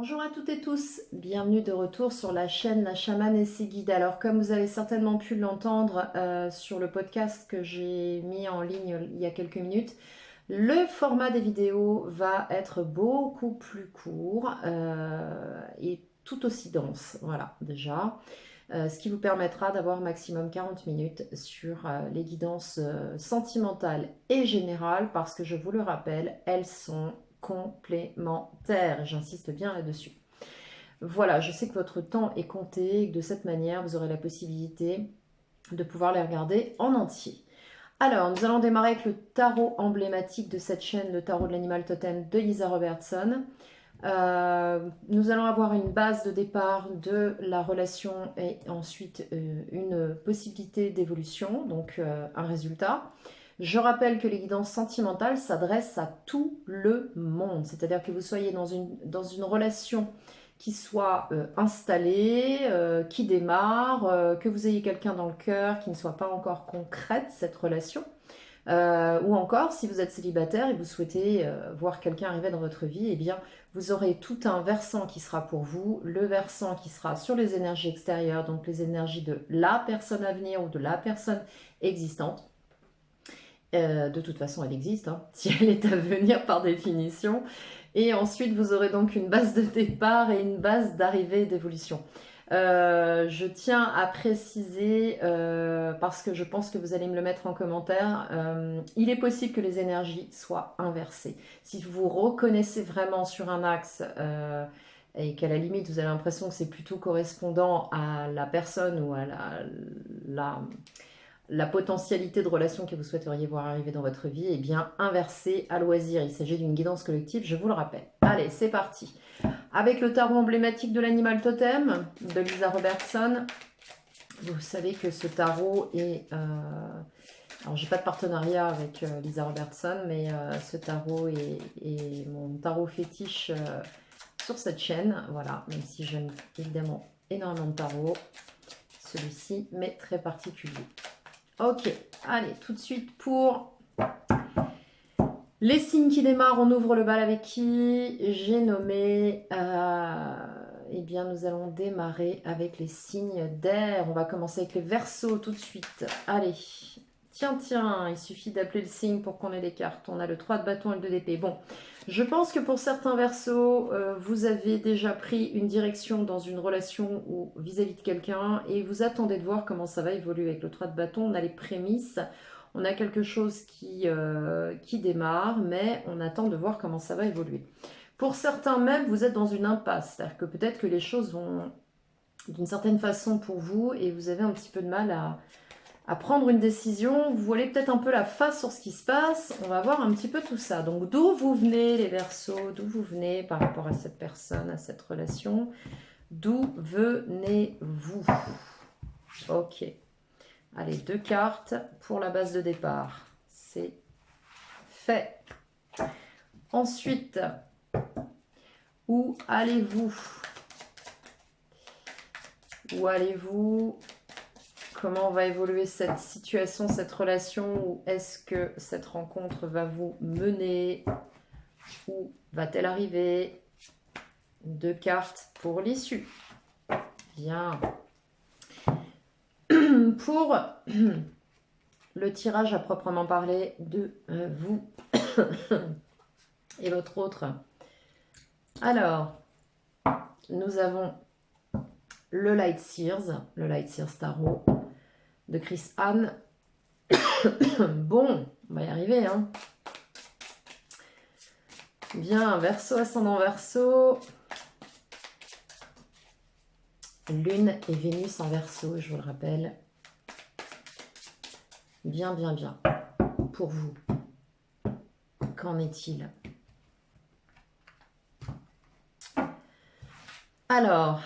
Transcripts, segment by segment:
Bonjour à toutes et tous, bienvenue de retour sur la chaîne La Chamane et ses guides. Alors comme vous avez certainement pu l'entendre sur le podcast que j'ai mis en ligne il y a quelques minutes, le format des vidéos va être beaucoup plus court et tout aussi dense, voilà déjà. Ce qui vous permettra d'avoir maximum 40 minutes sur les guidances sentimentales et générales parce que je vous le rappelle, elles sont complémentaires. J'insiste bien là-dessus. Voilà, je sais que votre temps est compté et que de cette manière, vous aurez la possibilité de pouvoir les regarder en entier. Alors, nous allons démarrer avec le tarot emblématique de cette chaîne, le tarot de l'animal totem de Lisa Robertson. Nous allons avoir une base de départ de la relation et ensuite une possibilité d'évolution, donc un résultat. Je rappelle que les guidances sentimentales s'adressent à tout le monde, c'est-à-dire que vous soyez dans une relation qui soit installée, qui démarre, que vous ayez quelqu'un dans le cœur qui ne soit pas encore concrète, cette relation, ou encore si vous êtes célibataire et vous souhaitez voir quelqu'un arriver dans votre vie, eh bien vous aurez tout un versant qui sera pour vous, le versant qui sera sur les énergies extérieures, donc les énergies de la personne à venir ou de la personne existante. De toute façon, elle existe, hein, si elle est à venir par définition. Et ensuite, vous aurez donc une base de départ et une base d'arrivée et d'évolution. Je tiens à préciser, parce que je pense que vous allez me le mettre en commentaire, il est possible que les énergies soient inversées. Si vous vous reconnaissez vraiment sur un axe et qu'à la limite vous avez l'impression que c'est plutôt correspondant à la personne ou à la potentialité de relation que vous souhaiteriez voir arriver dans votre vie, est bien inversée à loisir. Il s'agit d'une guidance collective, je vous le rappelle. Allez, c'est parti. Avec le tarot emblématique de l'animal totem de Lisa Robertson, vous savez que ce tarot est... alors, j'ai pas de partenariat avec Lisa Robertson, mais ce tarot est mon tarot fétiche sur cette chaîne. Voilà, même si j'aime évidemment énormément de tarot, celui-ci m'est très particulier. Ok, allez, tout de suite pour les signes qui démarrent. On ouvre le bal avec qui j'ai nommé... eh bien, nous allons démarrer avec les signes d'air. On va commencer avec les Verseaux tout de suite. Allez, tiens, il suffit d'appeler le signe pour qu'on ait des cartes. On a le 3 de bâton et le 2 d'épée. Bon, je pense que pour certains Verseaux, vous avez déjà pris une direction dans une relation ou vis-à-vis de quelqu'un et vous attendez de voir comment ça va évoluer. Avec le 3 de bâton, on a les prémices. On a quelque chose qui démarre, mais on attend de voir comment ça va évoluer. Pour certains même, vous êtes dans une impasse. C'est-à-dire que peut-être que les choses vont d'une certaine façon pour vous et vous avez un petit peu de mal à prendre une décision. Vous voilez peut-être un peu la face sur ce qui se passe. On va voir un petit peu tout ça. Donc d'où vous venez les Verseaux? D'où vous venez par rapport à cette personne, à cette relation? D'où venez-vous? Ok. Allez, 2 cartes pour la base de départ. C'est fait. Ensuite, où allez-vous? Où allez-vous? Comment va évoluer cette situation, cette relation? Où est-ce que cette rencontre va vous mener? Où va-t-elle arriver? 2 cartes pour l'issue. Bien. Pour le tirage à proprement parler de vous et votre autre. Alors, nous avons le Light Sears Tarot de Chris Anne. Bon, on va y arriver, hein. Bien, Verseau, ascendant Verseau. Lune et Vénus en Verseau, je vous le rappelle. Bien. Pour vous, qu'en est-il? Alors,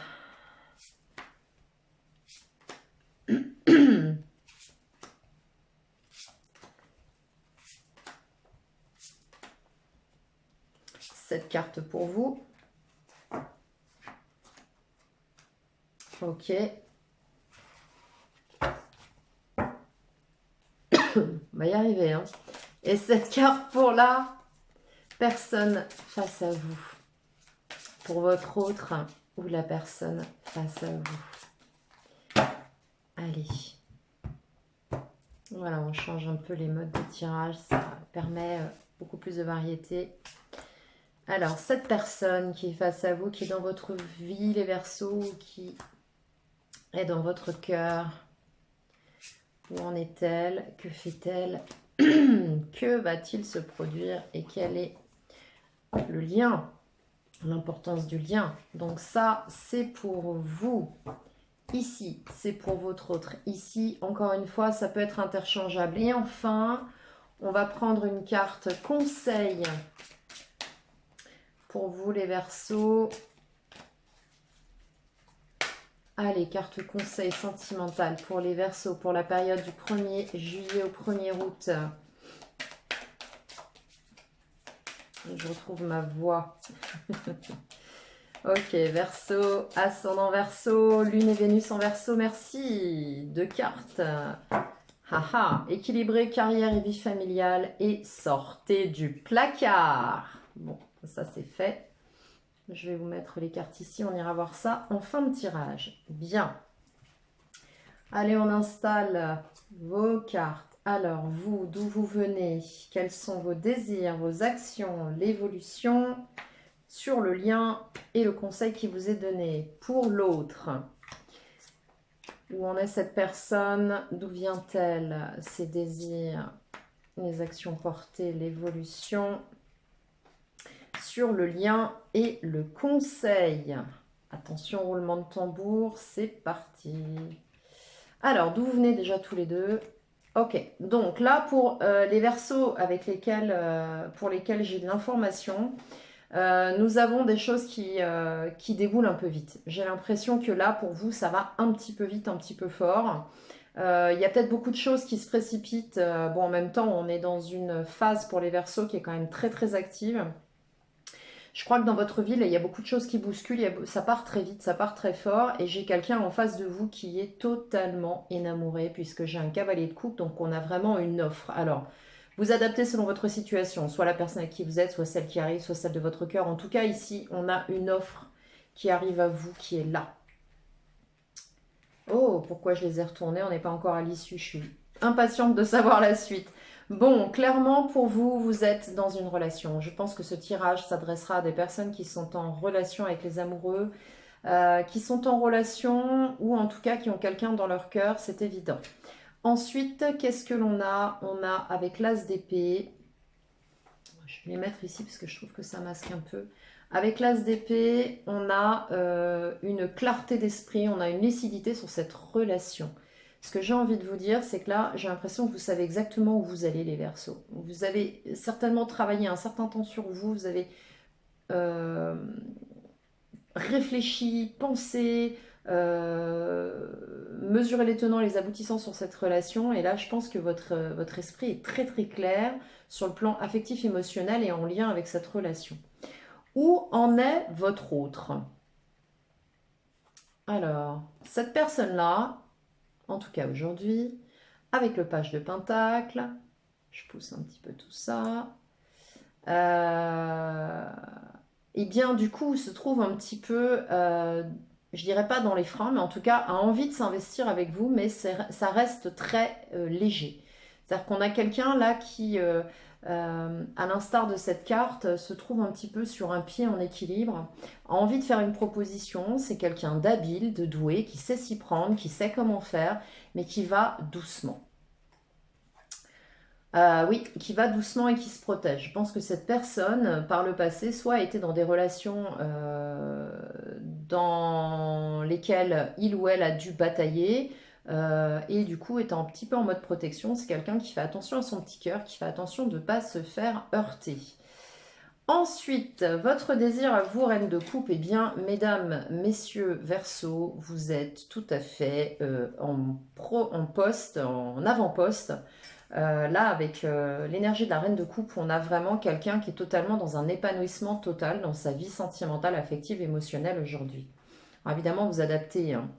cette carte pour vous. Ok. On va y arriver, hein. Et cette carte pour la personne face à vous. pour votre autre ou la personne face à vous. Allez. Voilà, on change un peu les modes de tirage, ça permet beaucoup plus de variété. Alors, cette personne qui est face à vous, qui est dans votre vie, les Verseaux, qui est dans votre cœur, où en est-elle? Que fait-elle? Que va-t-il se produire? Et quel est le lien? L'importance du lien. Donc ça, c'est pour vous. Ici, c'est pour votre autre. Ici, encore une fois, ça peut être interchangeable. Et enfin, on va prendre une carte conseil pour vous, les Verseaux. Allez, carte conseil sentimentale pour les Verseaux pour la période du 1er juillet au 1er août. Je retrouve ma voix. Ok, Verseau, ascendant Verseau, Lune et Vénus en Verseau, merci. 2 cartes. Haha, équilibré, carrière et vie familiale et sortez du placard. Bon, ça c'est fait. Je vais vous mettre les cartes ici, on ira voir ça en fin de tirage. Bien. Allez, on installe vos cartes. Alors, vous, d'où vous venez? Quels sont vos désirs, vos actions, l'évolution sur le lien et le conseil qui vous est donné pour l'autre? Où en est cette personne? D'où vient-elle? Ses désirs, les actions portées, l'évolution sur le lien et le conseil. Attention, roulement de tambour, c'est parti. Alors, d'où vous venez déjà tous les deux? Ok, donc là, pour les Verseaux avec lesquels, pour lesquels j'ai de l'information, nous avons des choses qui déboulent un peu vite. J'ai l'impression que là, pour vous, ça va un petit peu vite, un petit peu fort. Il y a peut-être beaucoup de choses qui se précipitent. Bon, en même temps, on est dans une phase pour les Verseaux qui est quand même très, très active. Je crois que dans votre ville, il y a beaucoup de choses qui bousculent, ça part très vite, ça part très fort, et j'ai quelqu'un en face de vous qui est totalement énamouré, puisque j'ai un cavalier de coupe, donc on a vraiment une offre. Alors, vous adaptez selon votre situation, soit la personne avec qui vous êtes, soit celle qui arrive, soit celle de votre cœur. En tout cas, ici, on a une offre qui arrive à vous, qui est là. Oh, pourquoi je les ai retournés? On n'est pas encore à l'issue, je suis impatiente de savoir la suite. Bon, clairement, pour vous, vous êtes dans une relation. Je pense que ce tirage s'adressera à des personnes qui sont en relation avec les amoureux, qui sont en relation ou en tout cas qui ont quelqu'un dans leur cœur, c'est évident. Ensuite, qu'est-ce que l'on a? On a avec l'As d'épée, je vais les mettre ici parce que je trouve que ça masque un peu. Avec l'As d'épée, on a une clarté d'esprit, on a une lucidité sur cette relation. Ce que j'ai envie de vous dire, c'est que là, j'ai l'impression que vous savez exactement où vous allez, les Verseaux. Vous avez certainement travaillé un certain temps sur vous, vous avez réfléchi, pensé, mesuré les tenants et les aboutissants sur cette relation. Et là, je pense que votre esprit est très très clair sur le plan affectif, émotionnel et en lien avec cette relation. Où en est votre autre? Alors, cette personne-là, en tout cas aujourd'hui, avec le page de Pentacle, je pousse un petit peu tout ça, et bien du coup se trouve un petit peu, je dirais pas dans les freins, mais en tout cas a envie de s'investir avec vous, mais ça reste très léger. C'est-à-dire qu'on a quelqu'un là qui, à l'instar de cette carte, se trouve un petit peu sur un pied en équilibre, a envie de faire une proposition, c'est quelqu'un d'habile, de doué, qui sait s'y prendre, qui sait comment faire, mais qui va doucement. Oui, qui va doucement et qui se protège. Je pense que cette personne, par le passé, soit a été dans des relations dans lesquelles il ou elle a dû batailler et du coup est un petit peu en mode protection. C'est quelqu'un qui fait attention à son petit cœur, qui fait attention de ne pas se faire heurter. Ensuite, votre désir à vous, Reine de Coupe, eh bien, mesdames, messieurs, Verseaux, vous êtes tout à fait en poste, en avant-poste. Là, avec l'énergie de la Reine de Coupe, on a vraiment quelqu'un qui est totalement dans un épanouissement total dans sa vie sentimentale, affective, émotionnelle aujourd'hui. Alors, évidemment, vous adaptez. Hein.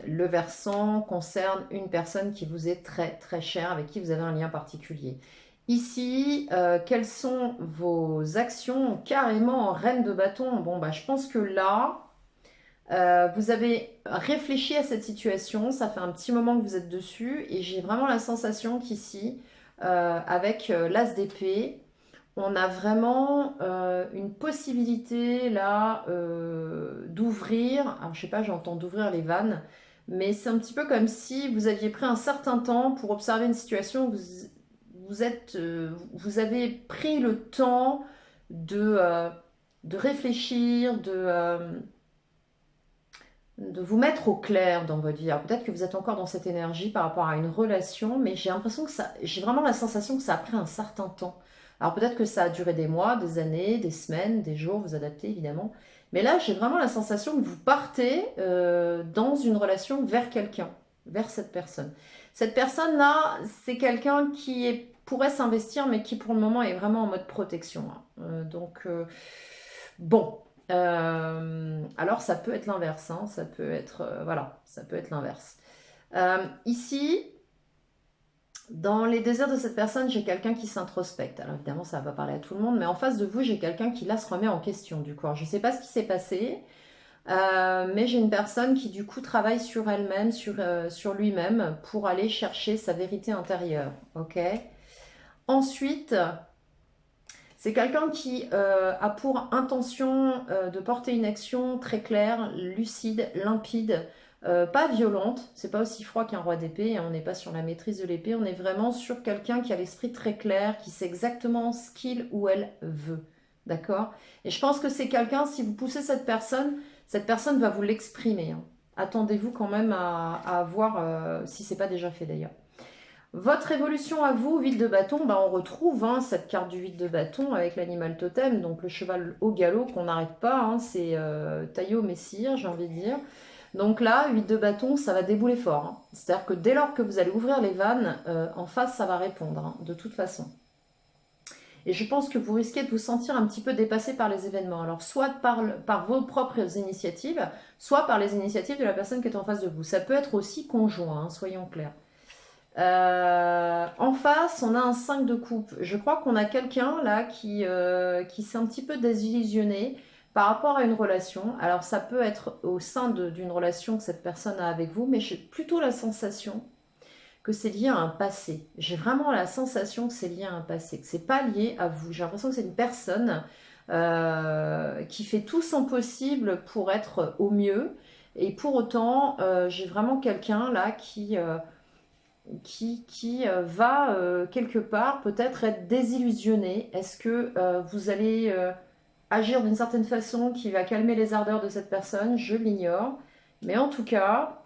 Le versant concerne une personne qui vous est très très chère, avec qui vous avez un lien particulier. Ici, quelles sont vos actions carrément en reine de bâton? Bon, bah, je pense que là, vous avez réfléchi à cette situation, ça fait un petit moment que vous êtes dessus, et j'ai vraiment la sensation qu'ici, avec l'as d'épée, on a vraiment une possibilité là d'ouvrir, alors je sais pas, j'entends d'ouvrir les vannes, mais c'est un petit peu comme si vous aviez pris un certain temps pour observer une situation, vous avez pris le temps de réfléchir, de vous mettre au clair dans votre vie. Alors peut-être que vous êtes encore dans cette énergie par rapport à une relation, mais j'ai l'impression que j'ai vraiment la sensation que ça a pris un certain temps. Alors peut-être que ça a duré des mois, des années, des semaines, des jours, vous adaptez évidemment. Mais là, j'ai vraiment la sensation que vous partez dans une relation vers quelqu'un, vers cette personne. Cette personne-là, c'est quelqu'un pourrait s'investir, mais qui pour le moment est vraiment en mode protection, hein. Bon, alors ça peut être l'inverse, hein, ça peut être voilà, ça peut être l'inverse. Ici, dans les désirs de cette personne, j'ai quelqu'un qui s'introspecte. Alors évidemment, ça va pas parler à tout le monde, mais en face de vous, j'ai quelqu'un qui là se remet en question du coup. Alors, je ne sais pas ce qui s'est passé, mais j'ai une personne qui du coup travaille sur elle-même, sur lui-même, pour aller chercher sa vérité intérieure. Ok. Ensuite, c'est quelqu'un qui a pour intention de porter une action très claire, lucide, limpide, pas violente. C'est pas aussi froid qu'un roi d'épée, hein. On n'est pas sur la maîtrise de l'épée, on est vraiment sur quelqu'un qui a l'esprit très clair, qui sait exactement ce qu'il ou elle veut. D'accord? Et je pense que c'est quelqu'un, si vous poussez cette personne va vous l'exprimer, hein. Attendez-vous quand même à voir si c'est pas déjà fait d'ailleurs. Votre évolution à vous, 8 de bâton, bah on retrouve hein, cette carte du 8 de bâton avec l'animal totem, donc le cheval au galop qu'on n'arrête pas, hein, c'est taillé au messire, j'ai envie de dire. Donc là, 8 de bâton, ça va débouler fort, hein. C'est-à-dire que dès lors que vous allez ouvrir les vannes, en face, ça va répondre, hein, de toute façon. Et je pense que vous risquez de vous sentir un petit peu dépassé par les événements. Alors, soit par vos propres initiatives, soit par les initiatives de la personne qui est en face de vous. Ça peut être aussi conjoint, hein, soyons clairs. En face, on a un 5 de coupe. Je crois qu'on a quelqu'un là qui s'est un petit peu désillusionné par rapport à une relation. Alors ça peut être au sein d'une relation que cette personne a avec vous, mais j'ai plutôt la sensation que c'est lié à un passé. J'ai vraiment la sensation que c'est lié à un passé, que c'est pas lié à vous. J'ai l'impression que c'est une personne qui fait tout son possible pour être au mieux. Et pour autant, j'ai vraiment quelqu'un là qui va quelque part peut-être être désillusionné. Est-ce que vous allez agir d'une certaine façon qui va calmer les ardeurs de cette personne? Je l'ignore. Mais en tout cas,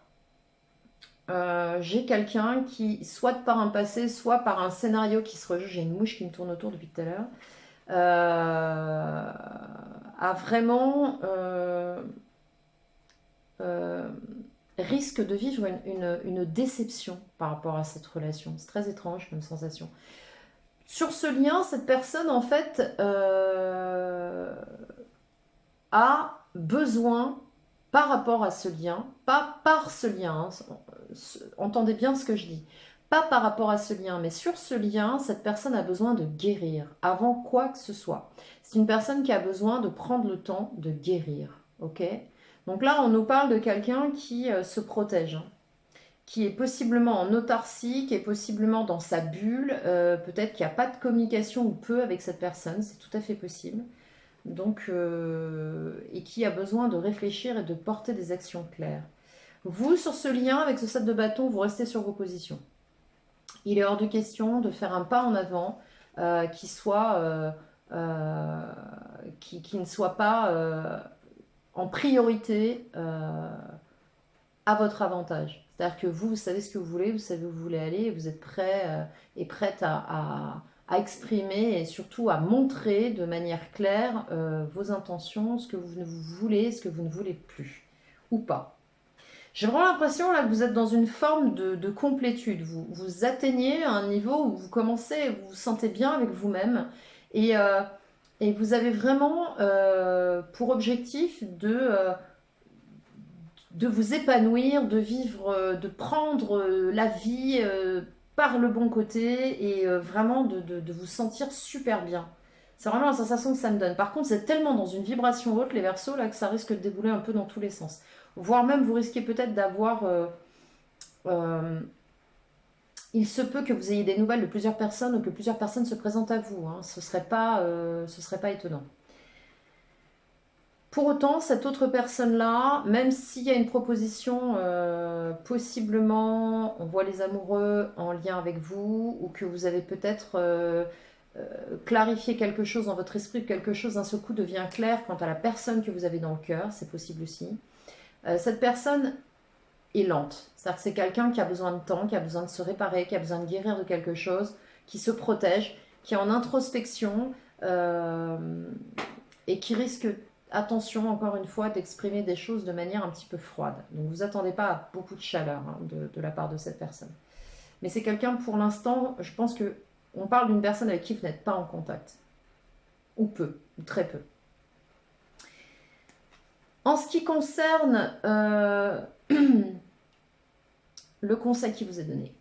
j'ai quelqu'un qui, soit par un passé, soit par un scénario qui se rejoue, j'ai une mouche qui me tourne autour depuis tout à l'heure, a vraiment euh, risque de vivre une déception par rapport à cette relation. C'est très étrange comme sensation. Sur ce lien, cette personne, en fait, a besoin, par rapport à ce lien, pas par ce lien, hein, entendez bien ce que je dis, pas par rapport à ce lien, mais sur ce lien, cette personne a besoin de guérir avant quoi que ce soit. C'est une personne qui a besoin de prendre le temps de guérir, ok? Donc là, on nous parle de quelqu'un qui se protège, hein, qui est possiblement en autarcie, qui est possiblement dans sa bulle, peut-être qu'il n'y a pas de communication ou peu avec cette personne, c'est tout à fait possible. Donc, et qui a besoin de réfléchir et de porter des actions claires. Vous, sur ce lien, avec ce set de bâtons, vous restez sur vos positions. Il est hors de question de faire un pas en avant qui ne soit pas en priorité à votre avantage. C'est-à-dire que vous savez ce que vous voulez, vous savez où vous voulez aller, et vous êtes prêt et prête à exprimer et surtout à montrer de manière claire vos intentions, ce que vous voulez, ce que vous ne voulez plus, ou pas. J'ai vraiment l'impression là que vous êtes dans une forme de complétude. Vous atteignez un niveau où vous commencez, vous vous sentez bien avec vous-même et, euh, et vous avez vraiment pour objectif de vous épanouir, de vivre, de prendre la vie par le bon côté et vraiment de vous sentir super bien. C'est vraiment la sensation que ça me donne. Par contre, c'est tellement dans une vibration haute, les Verseaux, là, que ça risque de débouler un peu dans tous les sens. Voire même, vous risquez peut-être d'avoir... euh, il se peut que vous ayez des nouvelles de plusieurs personnes ou que plusieurs personnes se présentent à vous. Hein. Ce serait pas étonnant. Pour autant, cette autre personne-là, même s'il y a une proposition, possiblement, on voit les amoureux en lien avec vous, ou que vous avez peut-être clarifié quelque chose dans votre esprit, quelque chose d'un seul coup devient clair quant à la personne que vous avez dans le cœur, c'est possible aussi. Cette personne est lente. C'est-à-dire que c'est quelqu'un qui a besoin de temps, qui a besoin de se réparer, qui a besoin de guérir de quelque chose, qui se protège, qui est en introspection et qui risque, attention encore une fois, d'exprimer des choses de manière un petit peu froide. Donc vous attendez pas à beaucoup de chaleur hein, de la part de cette personne. Mais c'est quelqu'un, pour l'instant, je pense que on parle d'une personne avec qui vous n'êtes pas en contact. Ou peu, ou très peu. En ce qui concerne le conseil qui vous est donné,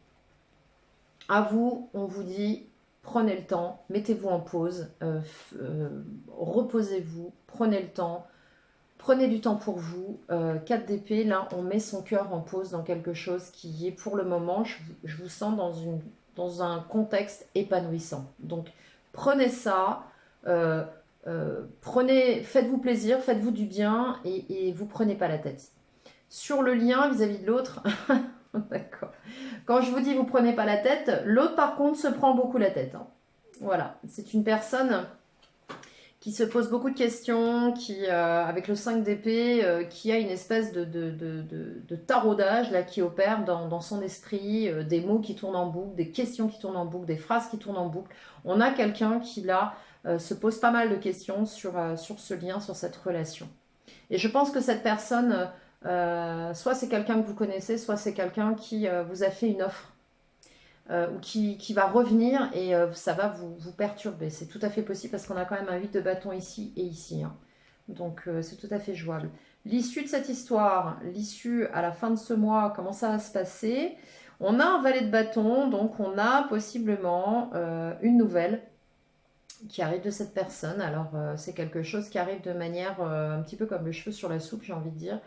à vous, on vous dit, prenez le temps, mettez-vous en pause, reposez-vous, prenez le temps, prenez du temps pour vous. 4 d'épée, là, on met son cœur en pause dans quelque chose qui est, pour le moment, je vous sens dans un contexte épanouissant. Donc, prenez ça, faites-vous plaisir, faites-vous du bien et vous prenez pas la tête. Sur le lien vis-à-vis de l'autre, d'accord. Quand je vous dis vous prenez pas la tête, l'autre par contre se prend beaucoup la tête. Hein. Voilà, c'est une personne qui se pose beaucoup de questions, qui, avec le 5 d'épée, qui a une espèce de taraudage là, qui opère dans son esprit, des mots qui tournent en boucle, des questions qui tournent en boucle, des phrases qui tournent en boucle. On a quelqu'un qui là se pose pas mal de questions sur ce lien, sur cette relation. Et je pense que cette personne, soit c'est quelqu'un que vous connaissez, soit c'est quelqu'un qui vous a fait une offre. Ou qui va revenir et ça va vous perturber. C'est tout à fait possible parce qu'on a quand même un 8 de bâton ici et ici. Hein. Donc c'est tout à fait jouable. L'issue de cette histoire, l'issue à la fin de ce mois, comment ça va se passer? On a un valet de bâton, donc on a possiblement une nouvelle qui arrive de cette personne. Alors c'est quelque chose qui arrive de manière un petit peu comme le cheveu sur la soupe, j'ai envie de dire.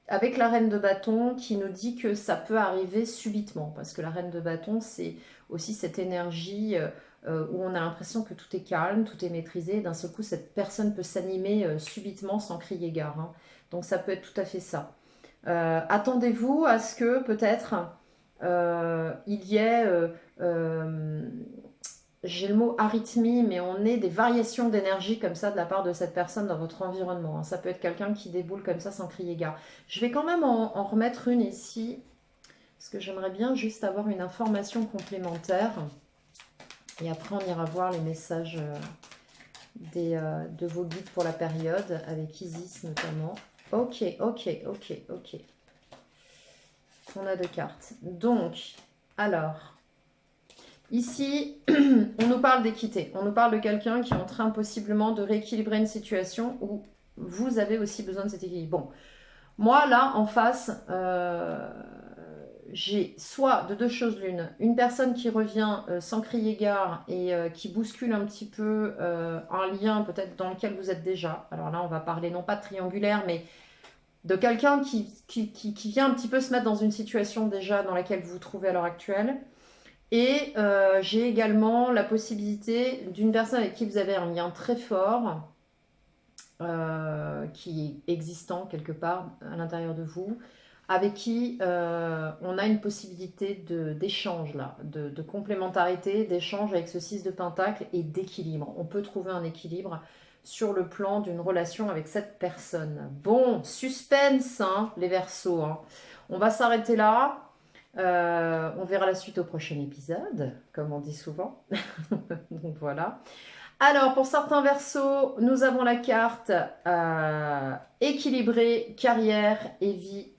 Avec la reine de bâton qui nous dit que ça peut arriver subitement, parce que la reine de bâton, c'est aussi cette énergie où on a l'impression que tout est calme, tout est maîtrisé, d'un seul coup, cette personne peut s'animer subitement sans crier gare. Hein. Donc ça peut être tout à fait ça. Attendez-vous à ce que peut-être il y ait j'ai le mot arythmie, mais on est des variations d'énergie comme ça de la part de cette personne dans votre environnement. Hein. Ça peut être quelqu'un qui déboule comme ça sans crier gare. Je vais quand même en remettre une ici, parce que j'aimerais bien juste avoir une information complémentaire. Et après, on ira voir les messages de vos guides pour la période, avec Isis notamment. Ok. On a 2 cartes. Donc, alors... Ici, on nous parle d'équité. On nous parle de quelqu'un qui est en train possiblement de rééquilibrer une situation où vous avez aussi besoin de cet équilibre. Bon, moi là, en face, j'ai soit de 2 choses l'une. Une personne qui revient sans crier gare et qui bouscule un petit peu un lien peut-être dans lequel vous êtes déjà. Alors là, on va parler non pas de triangulaire, mais de quelqu'un qui vient un petit peu se mettre dans une situation déjà dans laquelle vous vous trouvez à l'heure actuelle. Et j'ai également la possibilité d'une personne avec qui vous avez un lien très fort, qui est existant quelque part à l'intérieur de vous, avec qui on a une possibilité d'échange là, de complémentarité, d'échange avec ce 6 de pentacle et d'équilibre. On peut trouver un équilibre sur le plan d'une relation avec cette personne. Bon, suspense, hein, les Verseaux. Hein. On va s'arrêter là. On verra la suite au prochain épisode, comme on dit souvent. Donc voilà. Alors, pour certains Verseaux, nous avons la carte équilibrée, carrière et vie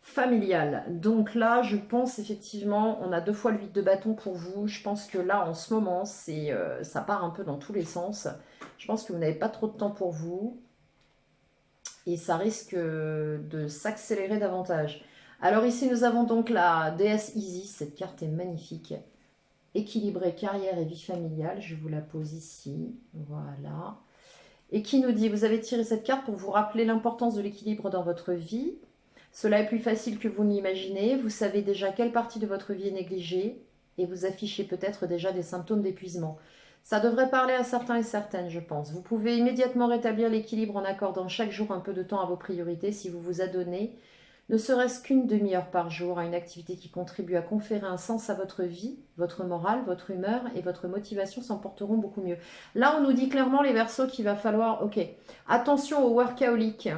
familiale. Donc là, je pense effectivement, on a 2 fois le 8 de bâton pour vous. Je pense que là, en ce moment, ça part un peu dans tous les sens. Je pense que vous n'avez pas trop de temps pour vous. Et ça risque de s'accélérer davantage. Alors ici, nous avons donc la déesse Isis. Cette carte est magnifique. Équilibrée carrière et vie familiale. Je vous la pose ici. Voilà. Et qui nous dit, vous avez tiré cette carte pour vous rappeler l'importance de l'équilibre dans votre vie. Cela est plus facile que vous ne l'imaginez. Vous savez déjà quelle partie de votre vie est négligée et vous affichez peut-être déjà des symptômes d'épuisement. Ça devrait parler à certains et certaines, je pense. Vous pouvez immédiatement rétablir l'équilibre en accordant chaque jour un peu de temps à vos priorités si vous vous adonnez, ne serait-ce qu'une demi-heure par jour, à une activité qui contribue à conférer un sens à votre vie, votre morale, votre humeur et votre motivation s'en porteront beaucoup mieux. Là, on nous dit clairement, les Verseaux, qu'il va falloir, ok, attention aux workaholiques,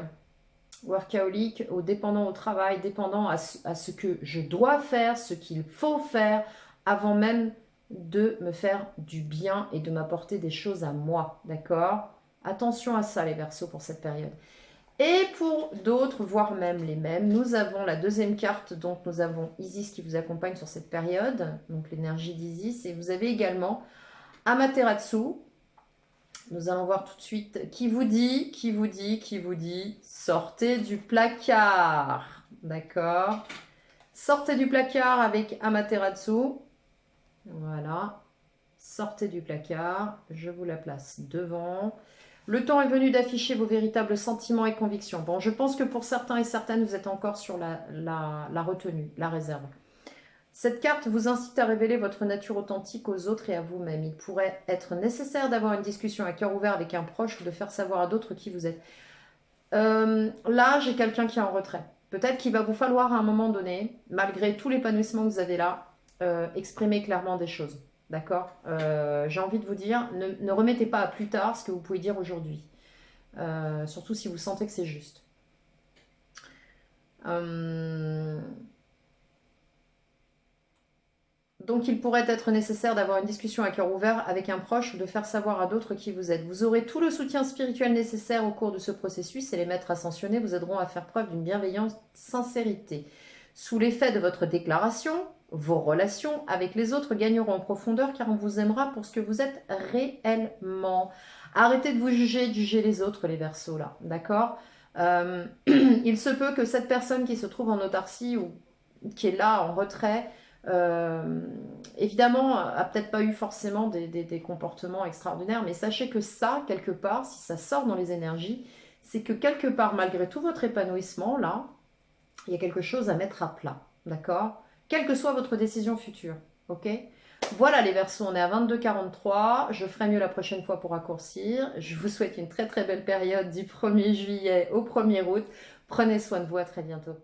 aux dépendants au travail, dépendants à ce que je dois faire, ce qu'il faut faire, avant même de me faire du bien et de m'apporter des choses à moi, d'accord? Attention à ça, les Verseaux, pour cette période. Et pour d'autres, voire même les mêmes, nous avons la deuxième carte, donc nous avons Isis qui vous accompagne sur cette période, donc l'énergie d'Isis, et vous avez également Amaterasu. Nous allons voir tout de suite qui vous dit, sortez du placard, d'accord? Sortez du placard avec Amaterasu, voilà, sortez du placard, je vous la place devant. Le temps est venu d'afficher vos véritables sentiments et convictions. Bon, je pense que pour certains et certaines, vous êtes encore sur la retenue, la réserve. Cette carte vous incite à révéler votre nature authentique aux autres et à vous-même. Il pourrait être nécessaire d'avoir une discussion à cœur ouvert avec un proche ou de faire savoir à d'autres qui vous êtes. Là, j'ai quelqu'un qui est en retrait. Peut-être qu'il va vous falloir à un moment donné, malgré tout l'épanouissement que vous avez là, exprimer clairement des choses. D'accord? J'ai envie de vous dire, ne remettez pas à plus tard ce que vous pouvez dire aujourd'hui. Surtout si vous sentez que c'est juste. Donc il pourrait être nécessaire d'avoir une discussion à cœur ouvert avec un proche ou de faire savoir à d'autres qui vous êtes. Vous aurez tout le soutien spirituel nécessaire au cours de ce processus et les maîtres ascensionnés vous aideront à faire preuve d'une bienveillante sincérité. Sous l'effet de votre déclaration, vos relations avec les autres gagneront en profondeur car on vous aimera pour ce que vous êtes réellement. Arrêtez de vous juger, de juger les autres, les Verseaux là, d'accord? Il se peut que cette personne qui se trouve en autarcie ou qui est là en retrait, évidemment, a peut-être pas eu forcément des comportements extraordinaires, mais sachez que ça, quelque part, si ça sort dans les énergies, c'est que quelque part, malgré tout votre épanouissement, là, il y a quelque chose à mettre à plat, d'accord? Quelle que soit votre décision future, ok? Voilà les Verseaux, on est à 22h43, je ferai mieux la prochaine fois pour raccourcir. Je vous souhaite une très très belle période du 1er juillet au 1er août. Prenez soin de vous, à très bientôt.